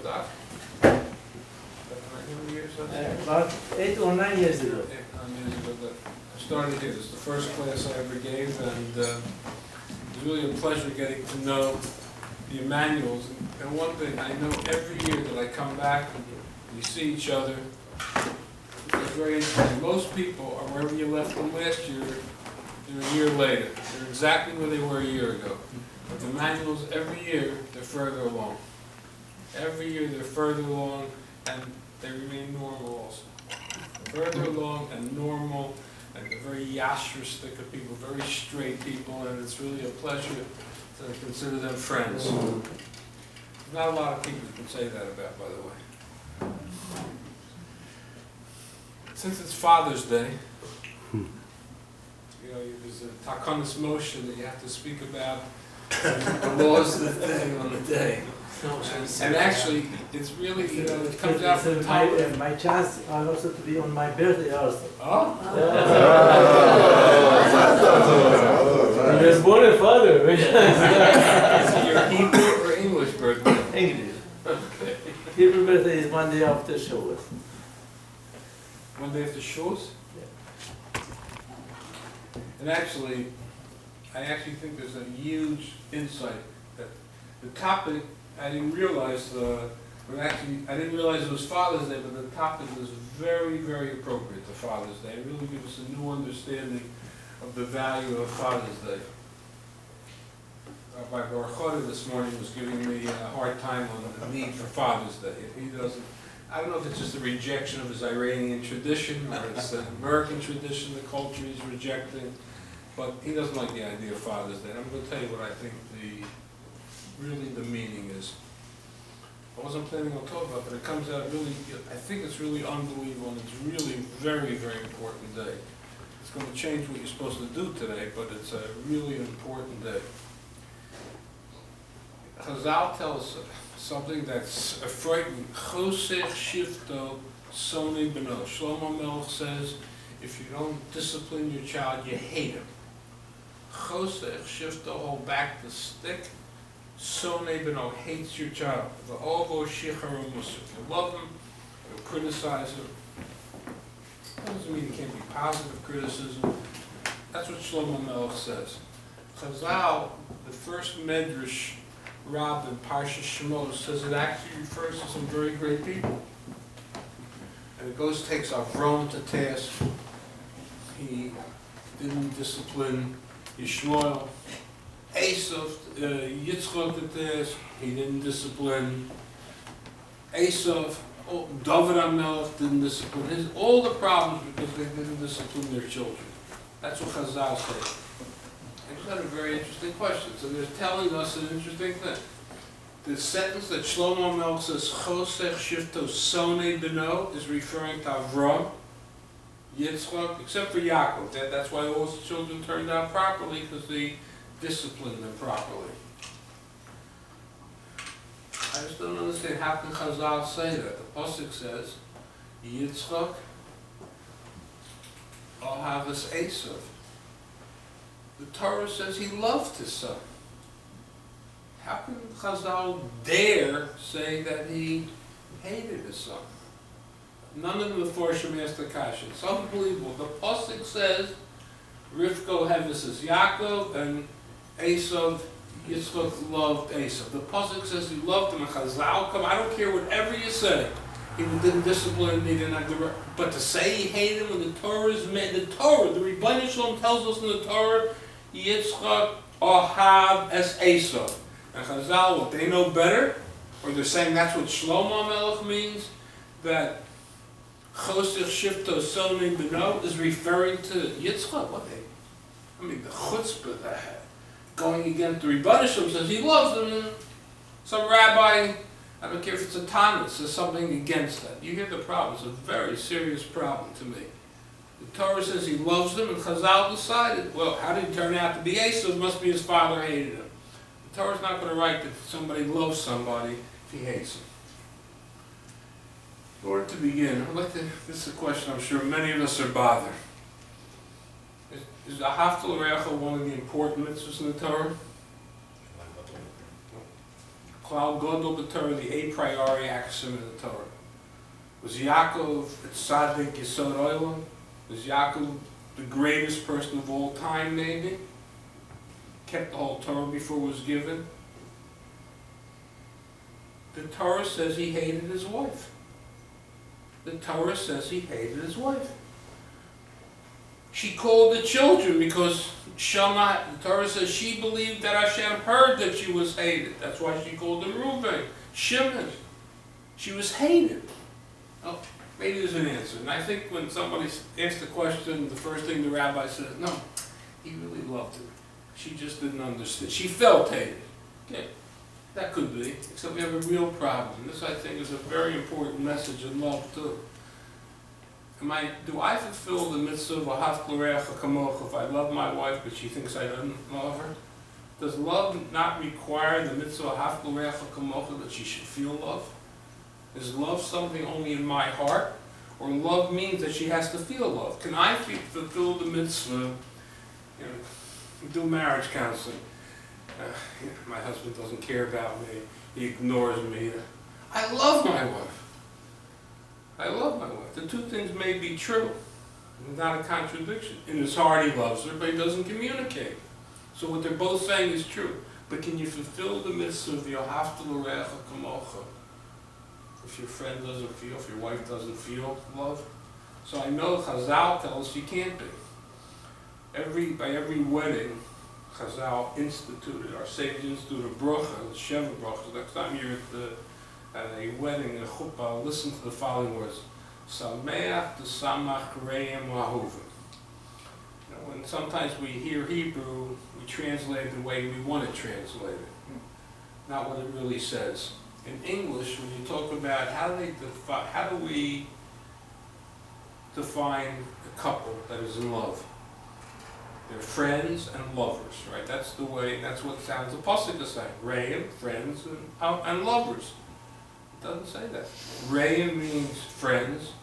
Orthodox. How many years? About 8 or 9 years ago. 8 or 9 years ago that I started here. This is the first class I ever gave, and it was really a pleasure getting to know the Emmanuels. And one thing, I know every year that I come back and we see each other, it's very interesting. Most people are wherever you left them last year, they're a year later. They're exactly where they were a year ago. But the Emmanuels, every year, they're further along. Every year they're further along, and they remain normal also. Further along and normal, and they're very yashristic of people, very straight people, and it's really a pleasure to consider them friends. Not a lot of people can say that about, by the way. Since it's Father's Day, you know, there's a takanas motion that you have to speak about the laws of the day on the day. And actually, it's really, you know, it comes out from the top. My chance also to be on my birthday also. Oh? He was born a father. Is it your Hebrew or English birthday? English. Okay. Hebrew birthday is one day after Shavuot. One day after Shavuos? And actually, I actually think there's a huge insight that the topic, I didn't realize, I didn't realize it was Father's Day, but the topic was very, very appropriate to Father's Day. It really gives us a new understanding of the value of Father's Day. Rabbi Baruch this morning was giving me a hard time on the need for Father's Day. He doesn't, I don't know if it's just a rejection of his Iranian tradition or it's an American tradition, the culture he's rejecting, but he doesn't like the idea of Father's Day. And I'm going to tell you what I think really the meaning is. I wasn't planning on talking about it, but it comes out really, I think it's really unbelievable, and it's really very, very important day. It's going to change what you're supposed to do today, but it's a really important day. Chazal tells us something that's frightening. Chosech shifto sonei beno. Shlomo Melech says, if you don't discipline your child, you hate him. Chosech shifto, hold back the stick. Sonei beno, hates your child. V'ovo shicharu musar. You love him, you criticize him. That doesn't mean it can't be positive criticism. That's what Shlomo Melech says. Chazal, the first medrash Rab in Parsha Shemos, says it actually refers to some very great people. And it takes Avram to task. He didn't discipline Yishmael. Esav, Yitzchak to task. He didn't discipline Esav. David HaMelech didn't discipline all the problems because they didn't discipline their children. That's what Chazal says. It's got a very interesting question. So they're telling us an interesting thing. The sentence that Shlomo Melech says, Chosech shifto sonei beno, is referring to Avram, Yitzchak, except for Yaakov. That's why all his children turned out properly, because they disciplined them properly. I just don't understand, how can Chazal say that? The Pasuk says, Yitzchak, Ohavas Esav. The Torah says he loved his son. How can Chazal dare say that he hated his son? None of the Meforshim asked the kasha. It's unbelievable. The Pasuk says Rivka Heves Yaakov and Esav, Yitzchak loved Esav. The Pasuk says he loved him, and Chazal come. I don't care whatever you say. He didn't discipline him, he didn't have the, but to say he hated him when the Torah is made, the Torah, the Rebbeinu Shalom tells us in the Torah, Yitzchak Ohav es Esav. And Chazal, what, they know better? Or they're saying that's what Shlomo Melech means? That Chosech shifto sonei beno is referring to Yitzchak? What they, I mean, the chutzpah that had. Going against the Rebbeinu Shalom says he loves them. And some rabbi, I don't care if it's a Tanna, says something against that. You hear the problem. It's a very serious problem to me. The Torah says he loves them, and Chazal decided, well, how did he turn out to be Esav? It must be his father hated him. The Torah's not going to write that somebody loves somebody if he hates him. In order to begin, this is a question I'm sure many of us are bothered. Is the Haftal Recha one of the important mitzvahs in the Torah? Klal Gadol b'Torah, the a priori axiom in the Torah. Was Yaakov tzaddik yesod olam? Was Yaakov the greatest person of all time, maybe? Kept the whole Torah before it was given? The Torah says he hated his wife. The Torah says he hated his wife. She called the children because Shema, the Torah says she believed that Hashem heard that she was hated. That's why she called them Reuben, Shimon. She was hated. Oh, maybe there's an answer. And I think when somebody asks the question, the first thing the rabbi says, no, he really loved her. She just didn't understand. She felt hated. Okay, that could be, except we have a real problem. This, I think, is a very important message in love, too. Do I fulfill the mitzvah of ahavta l'reacha kamocha if I love my wife but she thinks I don't love her? Does love not require the mitzvah of ahavta l'reacha kamocha that she should feel love? Is love something only in my heart? Or love means that she has to feel love? Can I fulfill the mitzvah, do marriage counseling? My husband doesn't care about me. He ignores me. I love my wife. I love my wife. The two things may be true. It's not a contradiction. In his heart he loves her, but he doesn't communicate. So what they're both saying is true. But can you fulfill the mitzvah of ahavta l'reacha kamocha if your friend doesn't feel, if your wife doesn't feel love? So I know Chazal tells us you can't be. By every wedding, Chazal instituted, our sages instituted a bracha, the Sheva brachas. Next time you're at a wedding, a chuppah, listen to the following words: Sameach t'samach re'em ahuvim. When sometimes we hear Hebrew, we translate it the way we want it translated, not what it really says. In English, when you talk about how do we define a couple that is in love? They're friends and lovers, right? That's what sounds the pasuk is saying. Re'em, friends, and lovers. It doesn't say that. Re'em means friends.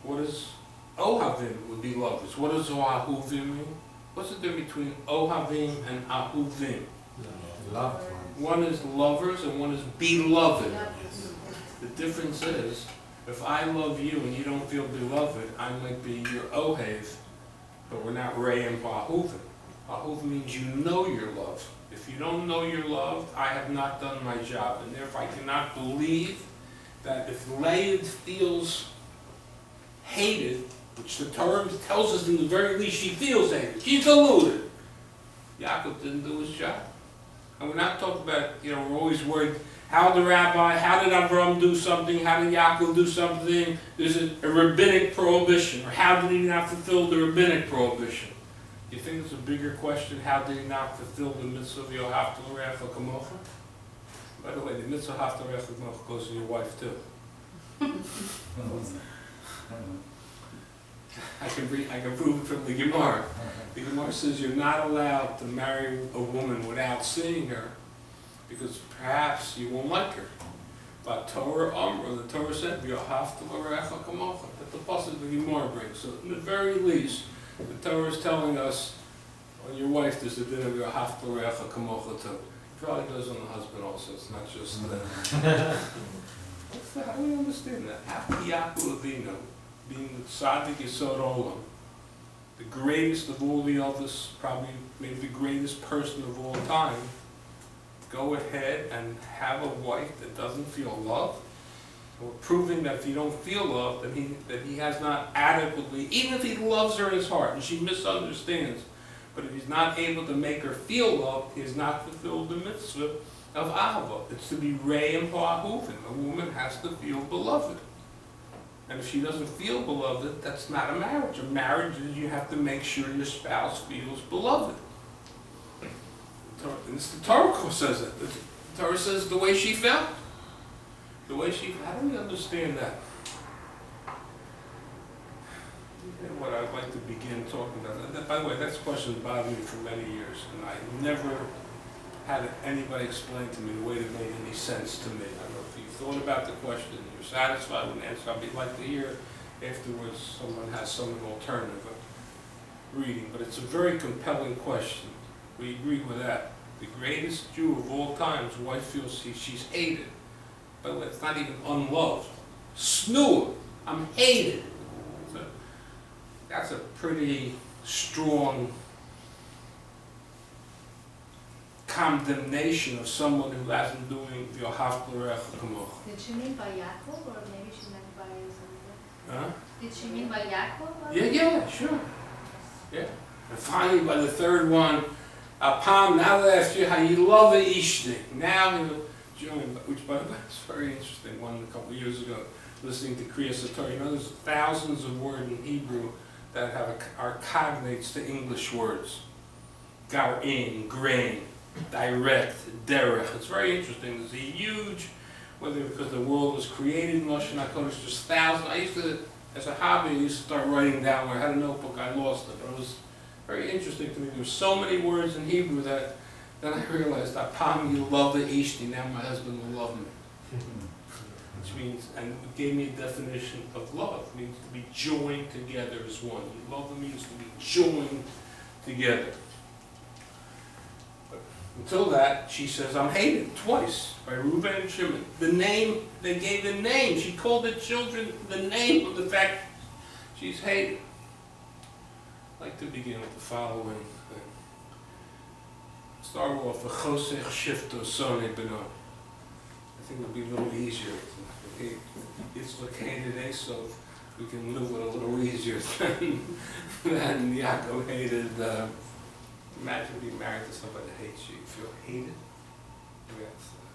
What is Ohavim would be lovers. What does Ohavim mean? What's the difference between Ohavim and Ahuvim? Loved ones. One is lovers and one is beloved. The difference is, if I love you and you don't feel beloved, I might be your Ohev, but we're not Re'em Ahuvim. Ahuvim means you know you're loved. If you don't know you're loved, I have not done my job. And therefore I cannot believe that if Leah feels hated, which the Torah tells us in the very least she feels hated, she's deluded. Yaakov didn't do his job. And we're not talking about, we're always worried, how did Avram do something, how did Yaakov do something, there's a rabbinic prohibition, or how did he not fulfill the rabbinic prohibition? Do you think it's a bigger question, how did he not fulfill the mitzvah of ahavta l'reacha kamocha? By the way, the mitzvah of ahavta l'reacha kamocha goes to your wife too. I can prove it from the Gemara. The Gemara says you're not allowed to marry a woman without seeing her, because perhaps you won't like her. But Torah Amra, the Torah said, "V'ahavta l'reacha kamocha." That the pasuk the Gemara brings. So, in the very least, the Torah is telling us, on your wife, there's a din of v'ahavta l'reacha kamocha too. It probably does on the husband also. It's not just. How do we understand that? After Yaakov Avinu, being the tzaddik yesod olam, the greatest of all the others, probably maybe the greatest person of all time, go ahead and have a wife that doesn't feel love? We're proving that if you don't feel love, that he has not adequately, even if he loves her in his heart and she misunderstands, but if he's not able to make her feel love, he has not fulfilled the mitzvah of ahava. It's to be re'em ha'ahuvim. A woman has to feel beloved. And if she doesn't feel beloved, that's not a marriage. A marriage is you have to make sure your spouse feels beloved. And it's the Torah says that. The Torah says the way she felt. How do we understand that? And what I'd like to begin talking about. That, by the way, that's a question that bothered me for many years. And I never had anybody explain to me the way that made any sense to me. I don't know if you thought about the question, you're satisfied with the answer. I'd like to hear afterwards someone has some alternative reading. But it's a very compelling question. We agree with that. The greatest Jew of all time, his wife feels she's hated. But it's not even unloved. Snur, I'm hated. So that's a pretty strong condemnation of someone who hasn't doing Yohavta L'Orecha Kamocha. Did she mean by Yaakov, or maybe she meant by something? Huh? Did she mean by Yaakov? Yeah, sure. Yeah. And finally, by the third one, Apam, now that I asked you how you love the Ishti, now you join, which by the way is very interesting, one a couple of years ago, listening to Kriya Sator. You know, there's thousands of words in Hebrew that are cognates to English words. Gar'in, grain, direct, derech. It's very interesting. There's a huge, whether because the world was created in Lashon HaKodesh, there's thousands. I used to, as a hobby, I used to start writing down. When I had a notebook, I lost it, but it was very interesting to me. There's so many words in Hebrew that then I realized, Apam, you love the Ishti, now my husband will love me. Which means, and it gave me a definition of love. It means to be joined together as one. Love means to be joined together. But until that, she says, I'm hated twice by Reuben and Shimon. The name, they gave the name. She called the children the name of the fact she's hated. I'd like to begin with the following thing. Start off with Chosech Shifto Sone Beno. I think it'll be a little easier. It's located Esav. We can live with a little easier than Yaakov hated. Imagine being married to somebody that hates you. You feel hated? Yeah,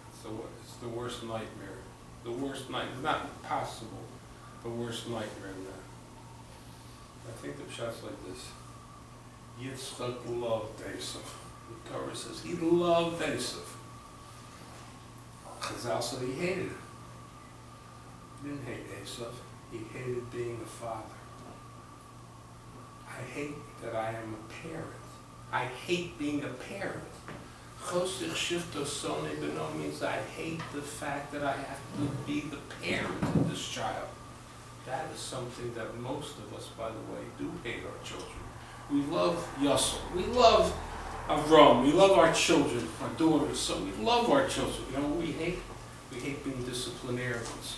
it's the worst nightmare. The worst nightmare. It's not possible. The worst nightmare than that. I think the pshat's like this. Yitzchak loved Esav. The Torah says he loved Esav. Chazal said he hated him. He didn't hate Esav. He hated being a father. I hate that I am a parent. I hate being a parent. Chosech Shifto Sone Beno means I hate the fact that I have to be the parent of this child. That is something that most of us, by the way, do hate our children. We love Yosel. We love Avram. We love our children, our daughters. So we love our children. You know what we hate? We hate being disciplinarians.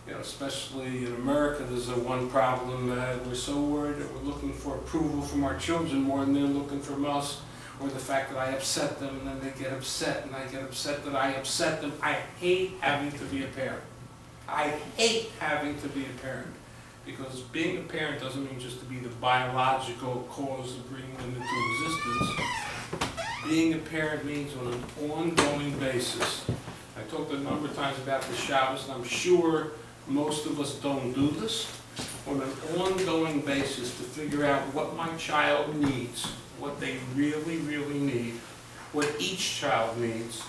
You know, especially in America, there's a one problem that we're so worried that we're looking for approval from our children more than they're looking from us, or the fact that I upset them and then they get upset and I get upset that I upset them. I hate having to be a parent. I hate having to be a parent, because being a parent doesn't mean just to be the biological cause of bringing them into existence. Being a parent means on an ongoing basis. I talked a number of times about the Shabbos, and I'm sure most of us don't do this. On an ongoing basis to figure out what my child needs, what they really, really need, what each child needs,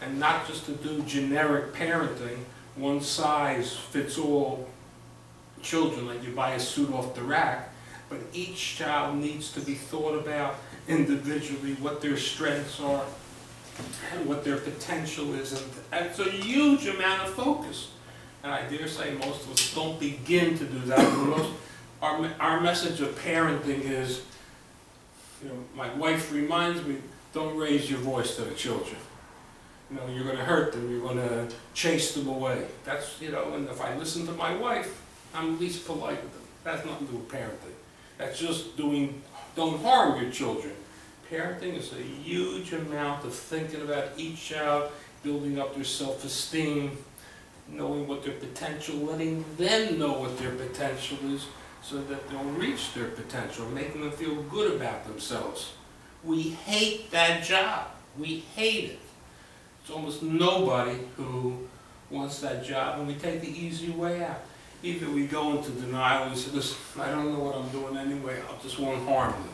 and not just to do generic parenting, one size fits all children, like you buy a suit off the rack, but each child needs to be thought about individually, what their strengths are, and what their potential is, and it's a huge amount of focus. And I dare say most of us don't begin to do that. Our message of parenting is, you know, my wife reminds me, don't raise your voice to the children. You know, you're going to hurt them, you're going to chase them away. That's, you know, and if I listen to my wife, I'm least polite with them. That's nothing to do with parenting. That's just don't harm your children. Parenting is a huge amount of thinking about each child, building up their self-esteem, knowing what their potential, letting them know what their potential is so that they'll reach their potential, making them feel good about themselves. We hate that job. We hate it. It's almost nobody who wants that job, and we take the easy way out. Either we go into denial and say, listen, I don't know what I'm doing anyway, I just won't harm them.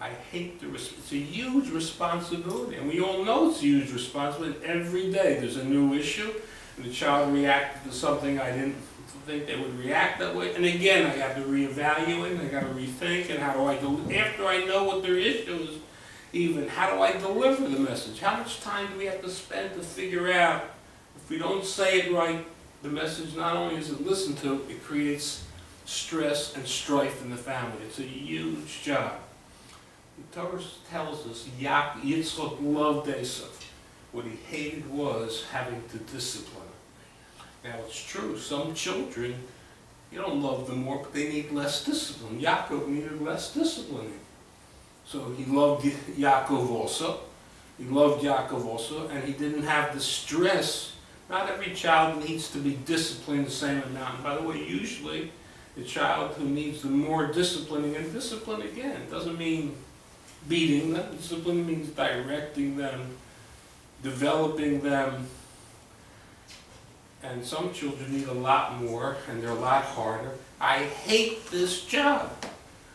I hate it's a huge responsibility, and we all know it's a huge responsibility. Every day there's a new issue, and the child reacted to something I didn't think they would react that way. And again, I have to reevaluate, I got to rethink, and how do I do, after I know what their issue is, even, how do I deliver the message? How much time do we have to spend to figure out, if we don't say it right, the message not only isn't listened to, it creates stress and strife in the family. It's a huge job. The Torah tells us Yitzchak loved Esav. What he hated was having to discipline. Now it's true, some children, you don't love them more, but they need less discipline. Yaakov needed less disciplining. So he loved Yaakov also. He loved Yaakov also, and he didn't have the stress. Not every child needs to be disciplined the same amount. And by the way, usually the child who needs the more disciplining, and discipline again doesn't mean beating them. Discipline means directing them, developing them. And some children need a lot more, and they're a lot harder. I hate this job.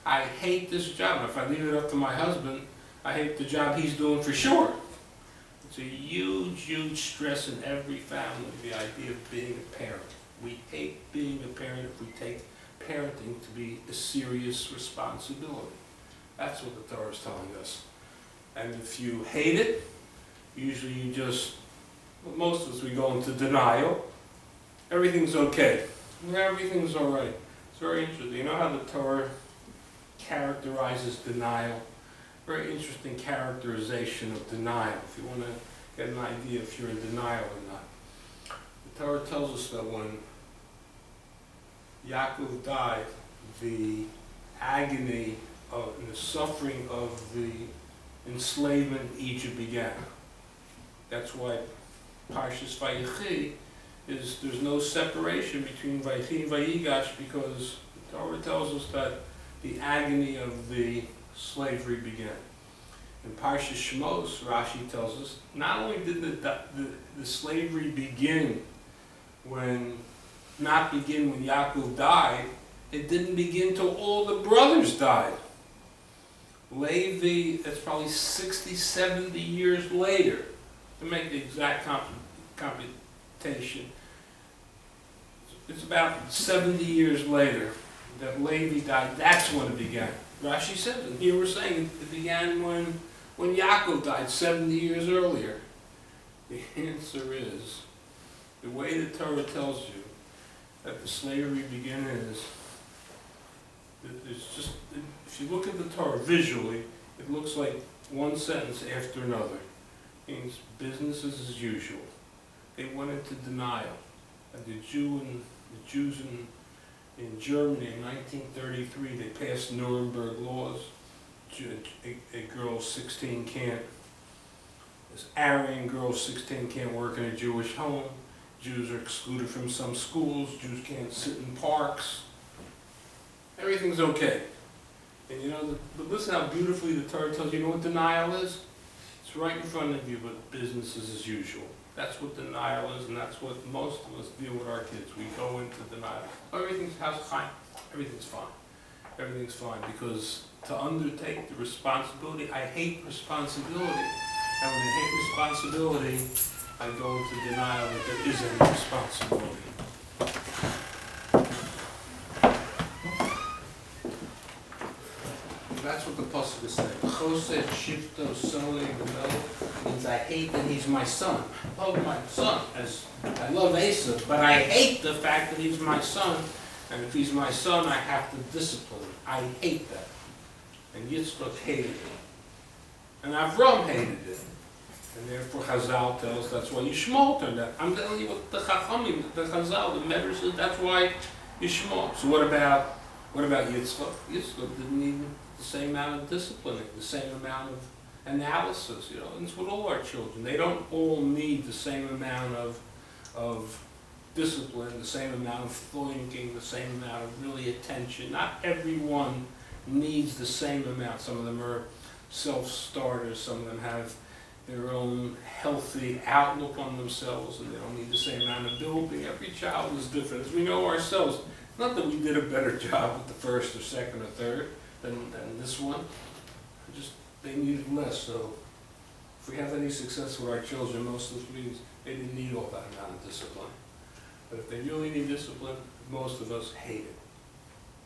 I hate this job. If I leave it up to my husband, I hate the job he's doing for sure. It's a huge, huge stress in every family, the idea of being a parent. We hate being a parent if we take parenting to be a serious responsibility. That's what the Torah is telling us. And if you hate it, usually you just, well, most of us, we go into denial. Everything's okay. Everything's all right. It's very interesting. You know how the Torah characterizes denial? Very interesting characterization of denial, if you want to get an idea if you're in denial or not. The Torah tells us that when Yaakov died, the agony and the suffering of the enslavement in Egypt began. That's why Parshas Vayechi is, there's no separation between Vayechi and Vayigash, because the Torah tells us that the agony of the slavery began. In Parshas Shmos, Rashi tells us, not only did the slavery begin when Yaakov died, it didn't begin till all the brothers died. Levi, that's probably 60, 70 years later, to make the exact computation. It's about 70 years later that Levi died. That's when it began. Rashi says, and here we're saying it began when Yaakov died 70 years earlier. The answer is, the way the Torah tells you that the slavery began is, it's just, if you look at the Torah visually, it looks like one sentence after another. It means business as usual. They went into denial. And the Jews in Germany in 1933, they passed Nuremberg laws. A girl 16 can't, this Aryan girl 16 can't work in a Jewish home. Jews are excluded from some schools. Jews can't sit in parks. Everything's okay. And you know, but listen how beautifully the Torah tells you, you know what denial is? It's right in front of you, but business is as usual. That's what denial is, and that's what most of us deal with our kids. We go into denial. Everything's fine. Everything's fine. Everything's fine, because to undertake the responsibility, I hate responsibility. And when I hate responsibility, I go into denial that there is any responsibility. That's what the pasuk is saying. Chosed shifto sole b'no means I hate that he's my son. I love my son, as I love Esav, but I hate the fact that he's my son. And if he's my son, I have to discipline him. I hate that. And Yitzchak hated it. And Avram hated it. And therefore Chazal tells that's why Yishmael turned out. I'm telling you what the Chachamim, the Chazal, the Medrash says, that's why Yishmael. So what about Yitzchak? Yitzchak didn't need the same amount of disciplining, the same amount of analysis, you know, and it's with all our children. They don't all need the same amount of discipline, the same amount of thinking, the same amount of really attention. Not everyone needs the same amount. Some of them are self-starters, some of them have their own healthy outlook on themselves, and they don't need the same amount of building. Every child is different. As we know ourselves, not that we did a better job with the first or second or third than this one, just they needed less. So if we have any success with our children, most of it means they didn't need all that amount of discipline. But if they really need discipline, most of us hate it.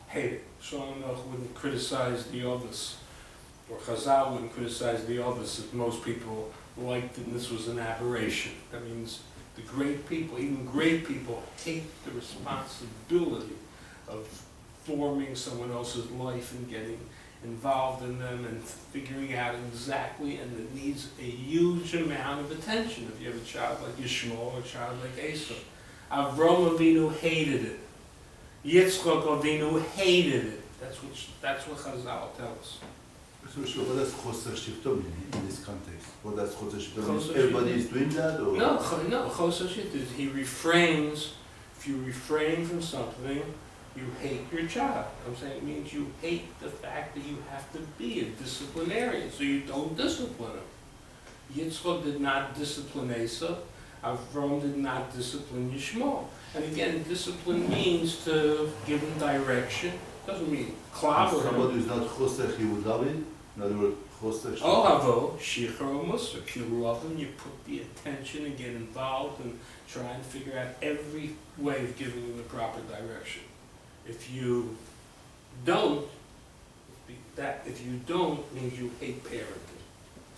Hate it. Shlomo wouldn't criticize the others, or Chazal wouldn't criticize the others if most people liked it and this was an aberration. That means the great people, even great people, hate the responsibility of forming someone else's life and getting involved in them and figuring out exactly, and it needs a huge amount of attention. If you have a child like Yishmael or a child like Esau. Avraham Avinu hated it. Yitzchak Avinu hated it. That's what Chazal tells us. So what does Choser Shiftom in this context? What does Choser Shiftom mean? Everybody is doing that? Or? No, Choser Shiftom is he refrains. If you refrain from something, you hate your child. I'm saying it means you hate the fact that you have to be a disciplinarian, so you don't discipline him. Yitzchak did not discipline Esau. Avraham did not discipline Yishmael. And again, discipline means to give him direction. Doesn't mean clobber him. Somebody who is not Choser, he would love it? In other words, Choser Shiftom. Ohavo, Shichar Musar. If you love him, you put the attention and get involved and try and figure out every way of giving him the proper direction. If you don't, means you hate parenting.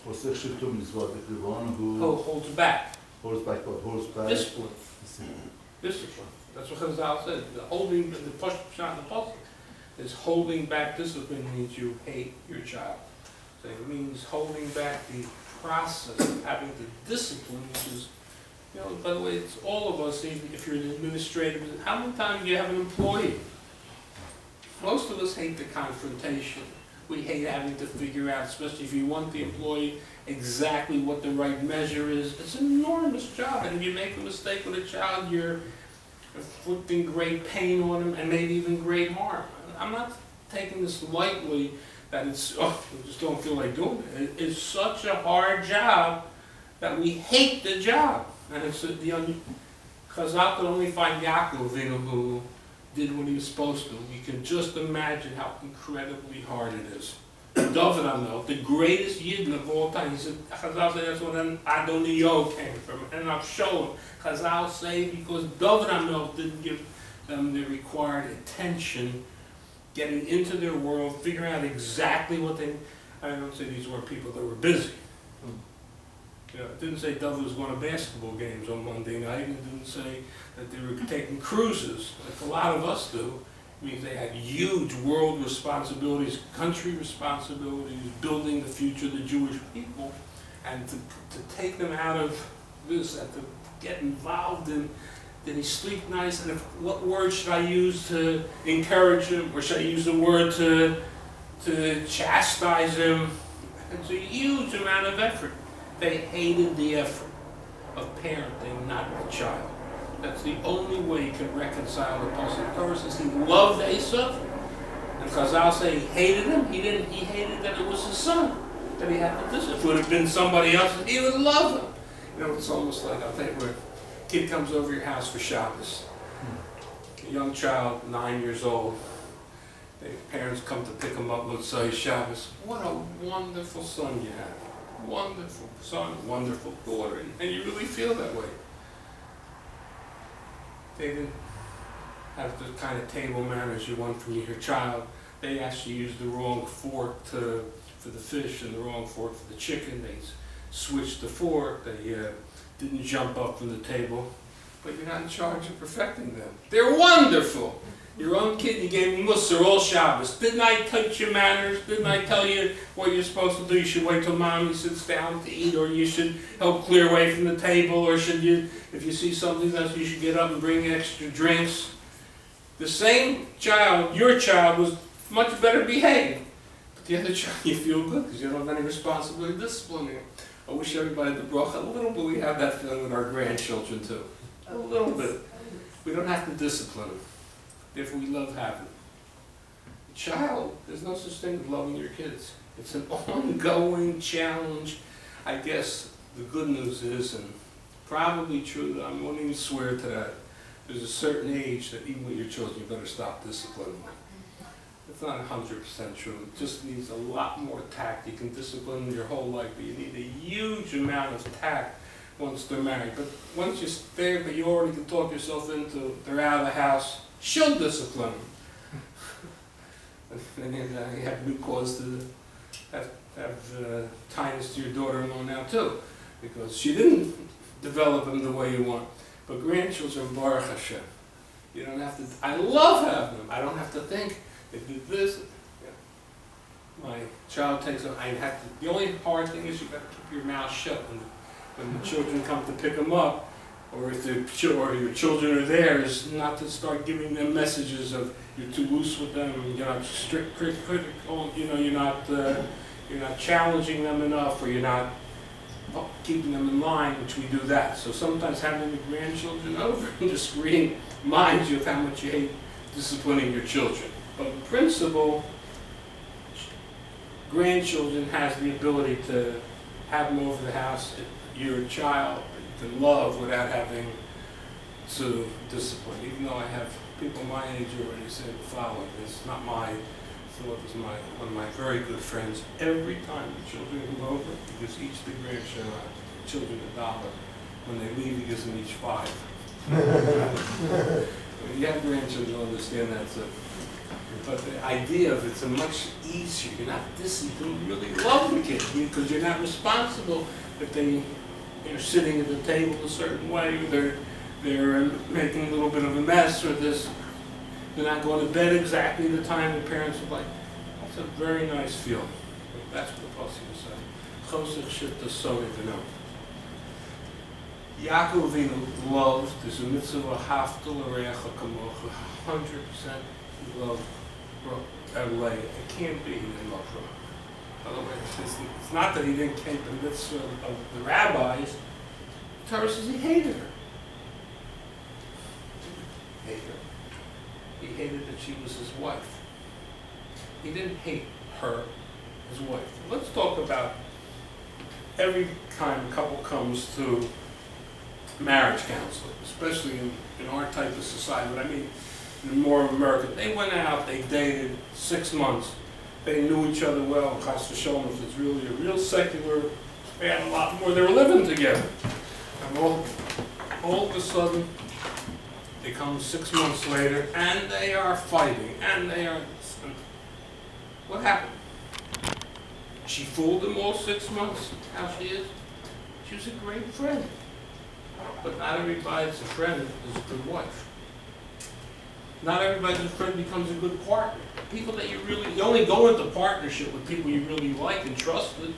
Choser Shiftom is what? If the one who Holds back. holds back what? Holds back? Discipline. Discipline. That's what Chazal said. The push shot in the puzzle is holding back discipline means you hate your child. So it means holding back the process of having to discipline, which is, by the way, it's all of us, even if you're an administrator. How many times do you have an employee? Most of us hate the confrontation. We hate having to figure out, especially if you want the employee, exactly what the right measure is. It's an enormous job, and if you make a mistake with a child, you're inflicting great pain on him and maybe even great harm. I'm not taking this lightly that it's, I just don't feel like doing it. It's such a hard job that we hate the job. And it's Chazal could only find Yaakov Avinu who did what he was supposed to. You can just imagine how incredibly hard it is. David Amel, the greatest Yidden of all time, he said, Chazal said that's where Adonio came from. And I'll show him. Chazal say because David Amel didn't give them the required attention, getting into their world, figuring out exactly what they, I don't say these were people that were busy. It didn't say David was going to basketball games on Monday night. It didn't say that they were taking cruises, like a lot of us do. It means they had huge world responsibilities, country responsibilities, building the future of the Jewish people. And to take them out of this and to get involved in, did he sleep nice? And what word should I use to encourage him? Or should I use the word to chastise him? It's a huge amount of effort. They hated the effort of parenting, not the child. That's the only way you can reconcile the puzzle. The Torah says he loved Esau, and Chazal say he hated him. He hated that it was his son, that he had to do this. If it would have been somebody else, he would love him. It's almost like, I'll tell you, where a kid comes over your house for Shabbos. A young child, 9 years old. The parents come to pick him up, let's say Shabbos. What a wonderful son you have. Wonderful son, wonderful daughter, and you really feel that way. They didn't have the kind of table manners you want from your child. They actually used the wrong fork for the fish and the wrong fork for the chicken. They switched the fork. They didn't jump up from the table. But you're not in charge of perfecting them. They're wonderful. Your own kid, you gave me Musar all Shabbos. Didn't I teach you manners? Didn't I tell you what you're supposed to do? You should wait till mommy sits down to eat, or you should help clear away from the table, or should you, if you see something else, you should get up and bring extra drinks. The same child, your child, was much better behaved. But the other child, you feel good because you don't have any responsibility disciplining him. I wish everybody had the bracha a little bit. We have that feeling with our grandchildren too. A little bit. We don't have to discipline them. Therefore, we love having them. A child, there's no such thing as loving your kids. It's an ongoing challenge. I guess the good news is, and probably true, I won't even swear to that, there's a certain age that even with your children, you better stop disciplining them. It's not 100% true. It just needs a lot more tact. You can discipline them your whole life, but you need a huge amount of tact once they're married. But once you're there, but you already can talk yourself into, they're out of the house, she'll discipline them. And then you have new cause to have tightness to your daughter-in-law now too, because she didn't develop them the way you want. But grandchildren, Baruch Hashem, you don't have to, I love having them. I don't have to think, they do this. Yeah. my child takes them, the only hard thing is you got to keep your mouth shut when the children come to pick them up, or if or your children are there, is not to start giving them messages of you're too loose with them, you're not strict, critical, you're not challenging them enough, or you're not keeping them in line, which we do that. So sometimes having the grandchildren over just reminds you of how much you hate disciplining your children. But in principle, grandchildren has the ability to have them over the house. Your child you can love without having to discipline. Even though I have people my age already say the following. It's not my thought, it's one of my very good friends. Every time the children come over, he gives each the grandchildren $1. When they leave, he gives them each $5. You have grandchildren, you'll understand that too. But the idea of it's a much easier, you're not disciplined, you really love the kid, because you're not responsible if they're sitting at the table a certain way, or they're making a little bit of a mess, or they're not going to bed exactly the time the parents would like. That's a very nice feeling. That's what the Pasuk is saying. Chosech shifta soni b'no. Yaakov Avinu loved, there's a mitzvah, hafta l'reacha kamocha, 100% he loved Leah. It can't be he didn't love her. Otherwise, it's not that he didn't keep the mitzvah of the rabbis. The Torah says he hated her. He hated that she was his wife. He didn't hate her, his wife. Let's talk about every time a couple comes to marriage counseling, especially in our type of society. But I mean, in more of America, they went out, they dated 6 months, they knew each other well. Chas v'sholom, if it's really a real secular, they had a lot more. They were living together, and all of a sudden, they come 6 months later, and they are fighting, and they are. What happened? She fooled them all 6 months. How she is? She was a great friend. But not everybody that's a friend is a good wife. Not everybody that's a friend becomes a good partner. People that you only go into partnership with people you really like and trusted.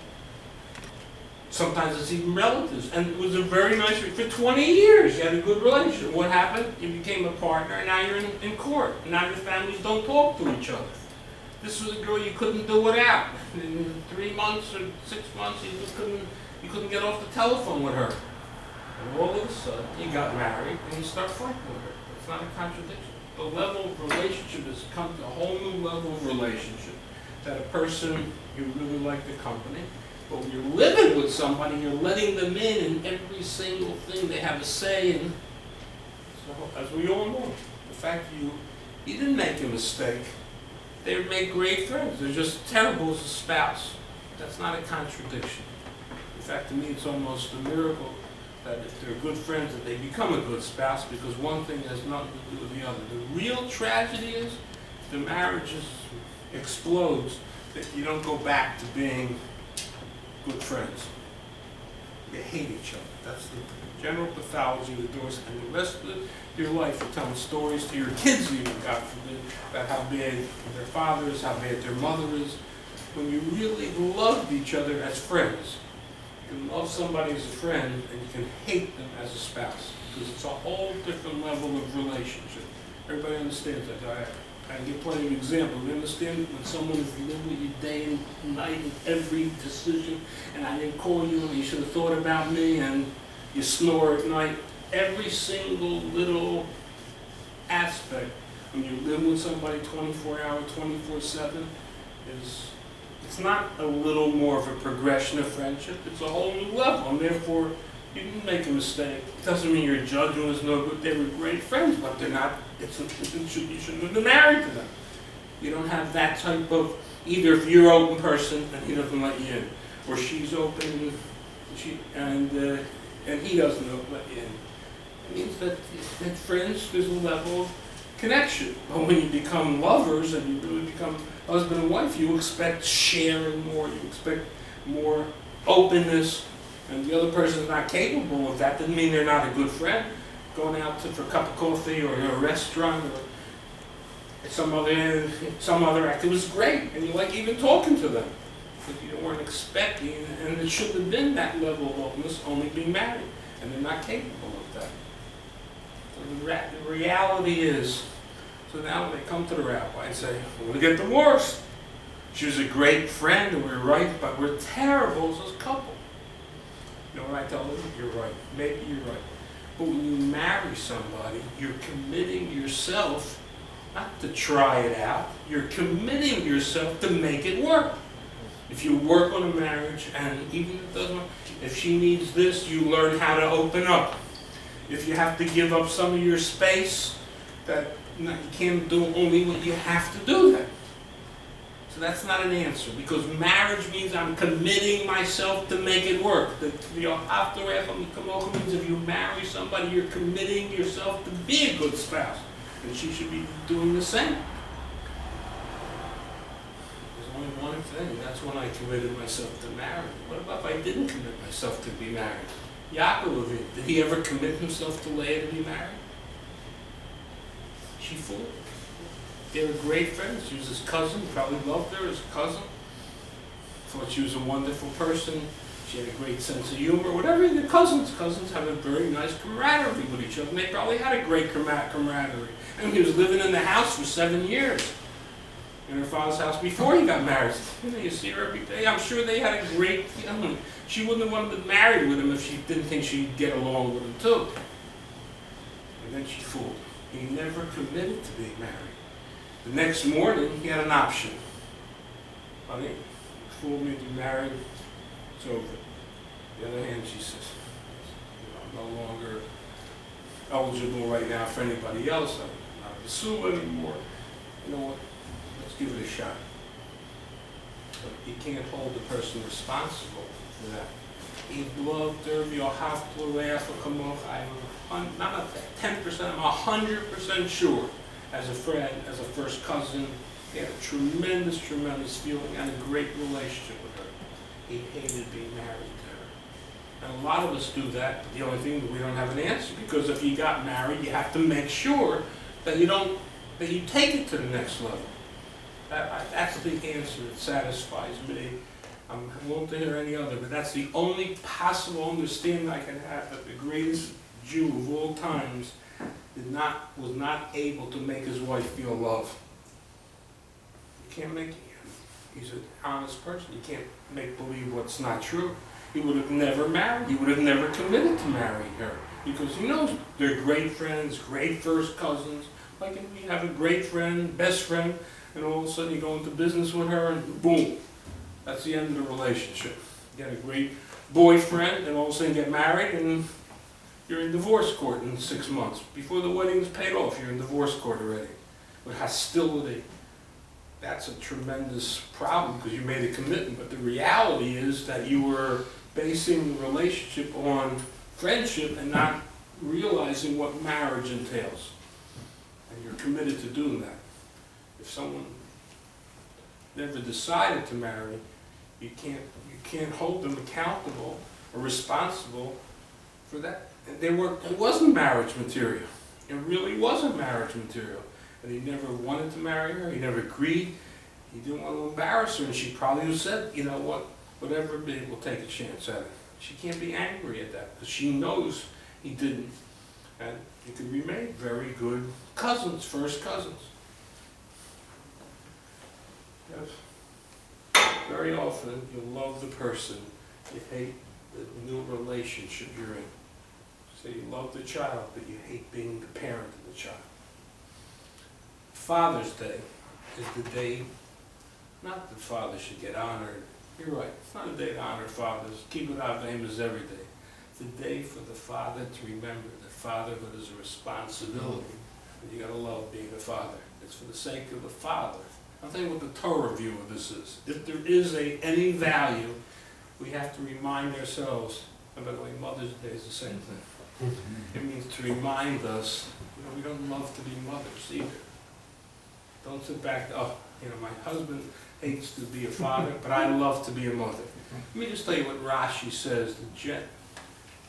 Sometimes it's even relatives. And it was a very nice, for 20 years you had a good relationship. What happened? You became a partner, and now you're in court. And now your families don't talk to each other. This was a girl you couldn't do without. In 3 months or 6 months, you couldn't get off the telephone with her. And all of a sudden, you got married, and you start fighting with her. It's not a contradiction. The level of relationship has come to a whole new level of relationship. That a person, you really like the company, but when you're living with somebody, you're letting them in every single thing. They have a say in. So, as we all know, the fact you didn't make a mistake, they make great friends. They're just terrible as a spouse. That's not a contradiction. In fact, to me, it's almost a miracle that if they're good friends, that they become a good spouse, because one thing has nothing to do with the other. The real tragedy is the marriage explodes, that you don't go back to being good friends. You hate each other. That's the general pathology of the divorce. And the rest of your life, you're telling stories to your kids even, God forbid, about how bad their father is, how bad their mother is. When you really loved each other as friends, you can love somebody as a friend, and you can hate them as a spouse, because it's a whole different level of relationship. Everybody understands that. I give plenty of examples. You understand when someone is living with you day and night in every decision, and I didn't call you, and you should have thought about me, and you snore at night. Every single little aspect, when you live with somebody 24 hours, 24/7, it's not a little more of a progression of friendship. It's a whole new level, and therefore, you didn't make a mistake. It doesn't mean your judgment was no good. They were great friends, but they're not. You shouldn't have been married to them. You don't have that type of, either if you're an open person and he doesn't let you in, or she's open and he doesn't let you in. It means that friends, there's a level of connection. But when you become lovers and you really become husband and wife, you expect sharing more, you expect more openness, and the other person is not capable of that. Doesn't mean they're not a good friend. Going out for a cup of coffee or in a restaurant, or some other actor was great, and you like even talking to them. But you weren't expecting, and it shouldn't have been that level of openness, only being married, and they're not capable of that. So the reality is, so now when they come to the rabbi and say, we're going to get divorced. She was a great friend, and we're right, but we're terrible as a couple. You know what I tell them? You're right. Maybe you're right. But when you marry somebody, you're committing yourself not to try it out. You're committing yourself to make it work. If you work on a marriage, and even if it doesn't work, if she needs this, you learn how to open up. If you have to give up some of your space, that you can't do only what you have to do then. So that's not an answer, because marriage means I'm committing myself to make it work. The means if you marry somebody, you're committing yourself to be a good spouse. And she should be doing the same. There's only one thing, that's when I committed myself to marriage. What about if I didn't commit myself to be married? Yaakov, did he ever commit himself to Leah to be married? She fooled. They were great friends. She was his cousin, probably loved her as a cousin. Thought she was a wonderful person. She had a great sense of humor. Whatever, the cousins have a very nice camaraderie with each other. And they probably had a great camaraderie. And he was living in the house for 7 years. In her father's house before he got married. You know, you see her every day. I'm sure they had a great, she wouldn't have wanted to be married with him if she didn't think she'd get along with him too. And then she fooled. He never committed to being married. The next morning, he had an option. Honey, you fooled me to be married, it's over. On the other hand, she says, I'm no longer eligible right now for anybody else. I'm not a Sue anymore. You know what? Let's give it a shot. But you can't hold the person responsible for that. He loved her, I'm not 10%, I'm 100% sure. As a friend, as a first cousin, he had a tremendous feeling and a great relationship with her. He hated being married to her. And a lot of us do that, but the only thing that we don't have an answer, because if you got married, you have to make sure that you take it to the next level. That's the answer that satisfies me. I'm willing to hear any other, but that's the only possible understanding I can have, that the greatest Jew of all times was not able to make his wife feel love. You can't make it. He's an honest person. You can't make believe what's not true. He would have never married. He would have never committed to marrying her, because he knows they're great friends, great first cousins. Like you have a great friend, best friend, and all of a sudden you go into business with her, and boom, that's the end of the relationship. You got a great boyfriend, and all of a sudden you get married, and you're in divorce court in 6 months. Before the wedding is paid off, you're in divorce court already. With hostility. That's a tremendous problem, because you made a commitment. But the reality is that you were basing the relationship on friendship and not realizing what marriage entails. And you're committed to doing that. If someone never decided to marry, you can't hold them accountable or responsible for that. It wasn't marriage material. It really wasn't marriage material. And he never wanted to marry her. He never agreed. He didn't want to embarrass her. And she probably would have said, you know what, whatever it be, we'll take a chance at it. She can't be angry at that, because she knows he didn't. And you can be made very good cousins, first cousins. Yes. Very often, you love the person, you hate the new relationship you're in. So you love the child, but you hate being the parent of the child. Father's Day is the day, not that fathers should get honored. You're right, it's not a day to honor fathers. Keep it our name is every day. It's a day for the father to remember that fatherhood is a responsibility. And you gotta love being a father. It's for the sake of the father. I'll tell you what the Torah view of this is. If there is any value, we have to remind ourselves, and by the way, Mother's Day is the same thing. It means to remind us, we don't love to be mothers either. Don't sit back, my husband hates to be a father, but I love to be a mother. Let me just tell you what Rashi says.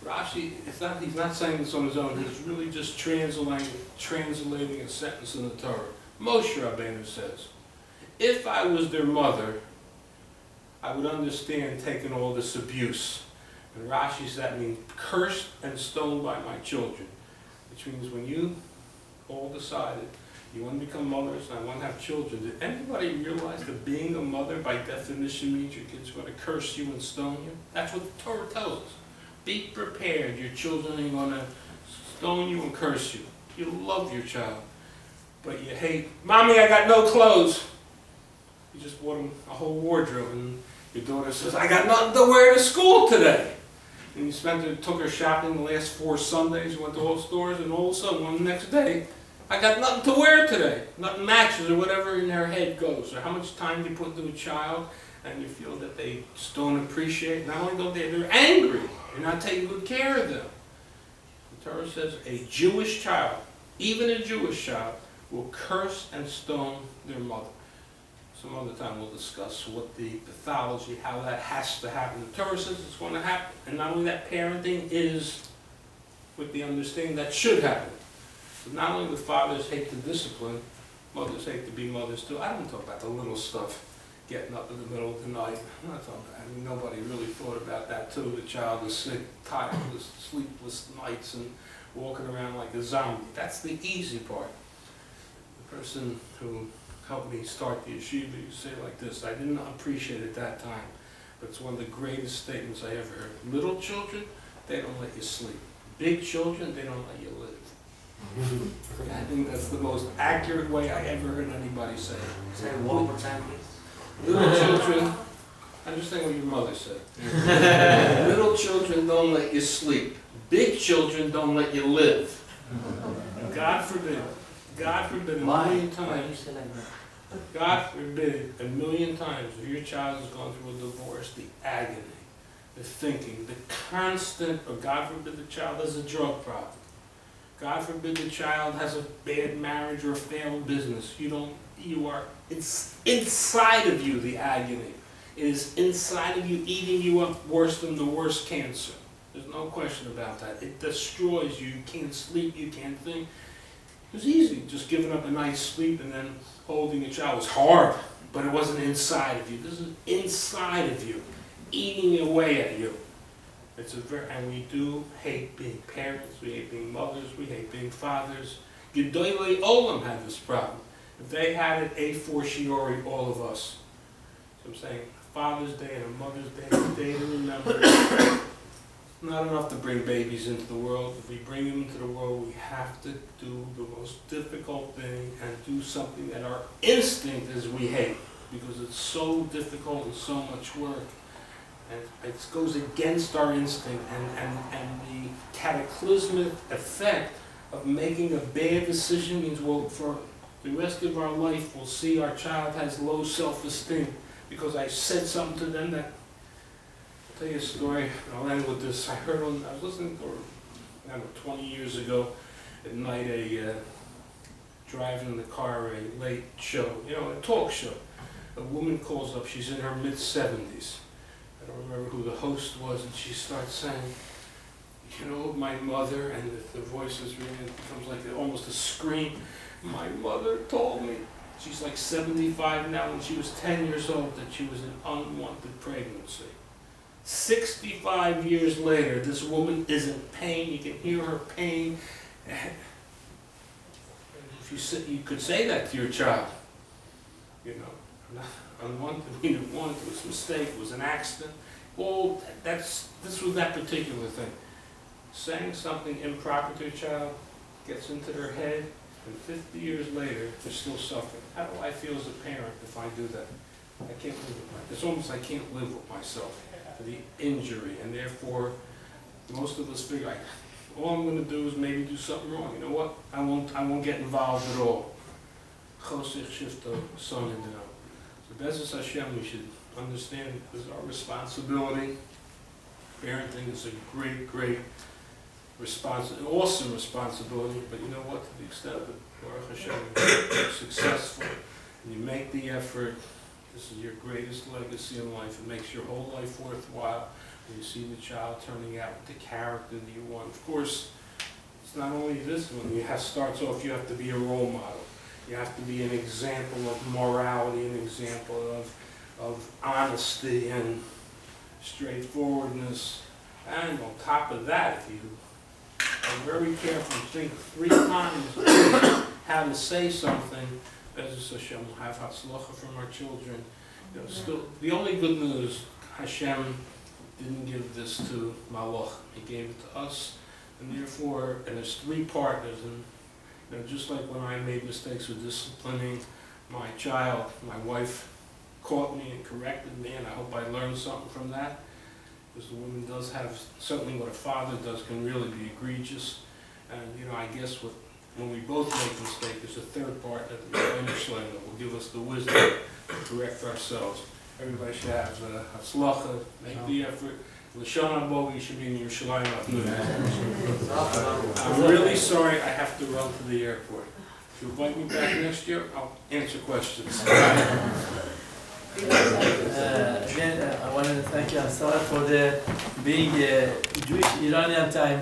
Rashi, he's not saying this on his own, he's really just translating a sentence in the Torah. Moshe Rabbeinu says, if I was their mother, I would understand taking all this abuse. And Rashi says that means cursed and stoned by my children. Which means when you all decided you want to become mothers and I want to have children, did anybody realize that being a mother by definition means your kids are going to curse you and stone you? That's what the Torah tells us. Be prepared, your children are going to stone you and curse you. You love your child, but you hate, Mommy, I got no clothes. You just bought them a whole wardrobe and your daughter says, I got nothing to wear to school today. And you took her shopping the last 4 Sundays, you went to all stores, and all of a sudden, one next day, I got nothing to wear today. Nothing matches or whatever in their head goes. Or how much time you put into a child and you feel that they just don't appreciate. Not only don't they, they're angry. You're not taking good care of them. The Torah says a Jewish child, even a Jewish child, will curse and stone their mother. Some other time we'll discuss what the pathology, how that has to happen. The Torah says it's going to happen. And not only that, parenting is with the understanding that should happen. So not only the fathers hate to discipline, mothers hate to be mothers too. I don't talk about the little stuff, getting up in the middle of the night. I'm not talking about, I mean, nobody really thought about that too. The child is sick, tired, with sleepless nights and walking around like a zombie. That's the easy part. The person who helped me start the yeshiva used to say it like this, I didn't appreciate it at that time, but it's one of the greatest statements I ever heard. Little children, they don't let you sleep. Big children, they don't let you live. I think that's the most accurate way I ever heard anybody say it. Say it one more time, please. Little children, understand what your mother said. Little children don't let you sleep. Big children don't let you live. God forbid. God forbid a million times. God forbid a million times if your child has gone through a divorce, the agony, the thinking, the constant, or God forbid the child has a drug problem. God forbid the child has a bad marriage or a failed business. It's inside of you, the agony. It is inside of you, eating you up worse than the worst cancer. There's no question about that. It destroys you. You can't sleep, you can't think. It was easy, just giving up a night's sleep and then holding a child was hard, but it wasn't inside of you. This is inside of you, eating away at you. And we do hate being parents, we hate being mothers, we hate being fathers. Gedolei Olam had this problem. If they had it, a fortiori, all of us. So I'm saying, Father's Day and a Mother's Day, a day to remember. Not enough to bring babies into the world. If we bring them into the world, we have to do the most difficult thing and do something that our instinct is we hate, because it's so difficult and so much work. And it goes against our instinct, and the cataclysmic effect of making a bad decision means, well, for the rest of our life, we'll see our child has low self-esteem because I said something to them that. I'll tell you a story, and I'll end with this. I was listening to, 20 years ago at night, driving in the car, a late show, a talk show. A woman calls up, she's in her mid-70s. I don't remember who the host was, and she starts saying, my mother, and the voice is really, it becomes like almost a scream. My mother told me, she's like 75 now, when she was 10 years old, that she was an unwanted pregnancy. 65 years later, this woman is in pain. You can hear her pain. If you could say that to your child, unwanted, we didn't want it was a mistake, it was an accident. Well, this was that particular thing. Saying something improper to a child gets into their head, and 50 years later, they're still suffering. How do I feel as a parent if I do that? I can't live with it's almost I can't live with myself. The injury, and therefore most of us figure all I'm going to do is maybe do something wrong. You know what? I won't get involved at all. Chosech shifto sonei beno. So Be'ezus Hashem, we should understand this is our responsibility. Parenting is a great awesome responsibility. But you know what? To the extent that Baruch Hashem you're successful and you make the effort. This is your greatest legacy in life. It makes your whole life worthwhile when you see the child turning out with the character that you want. Of course, it's not only this. When you starts off, you have to be a role model. You have to be an example of morality, an example of honesty and straightforwardness. And on top of that, if you are very careful, think 3 times how to say something, Bezos Hashem will have hatzlacha from our children. You know, still, the only good news, Hashem didn't give this to Malach. He gave it to us, and therefore, and there's 3 partners, and you know, just like when I made mistakes with disciplining my child, my wife caught me and corrected me, and I hope I learned something from that. Because the woman does have, certainly what a father does can really be egregious. And you know, I guess when we both make mistakes, there's a 3rd partner, the Rebbeinu that will give us the wisdom to correct ourselves. Everybody should have hatzlacha, make the effort. L'shon habo yishamin Yerushalayim Avnei. I'm really sorry I have to run to the airport. If you invite me back next year, I'll answer questions. Again, I want to thank you. I'm sorry for the being Jewish Iranian time.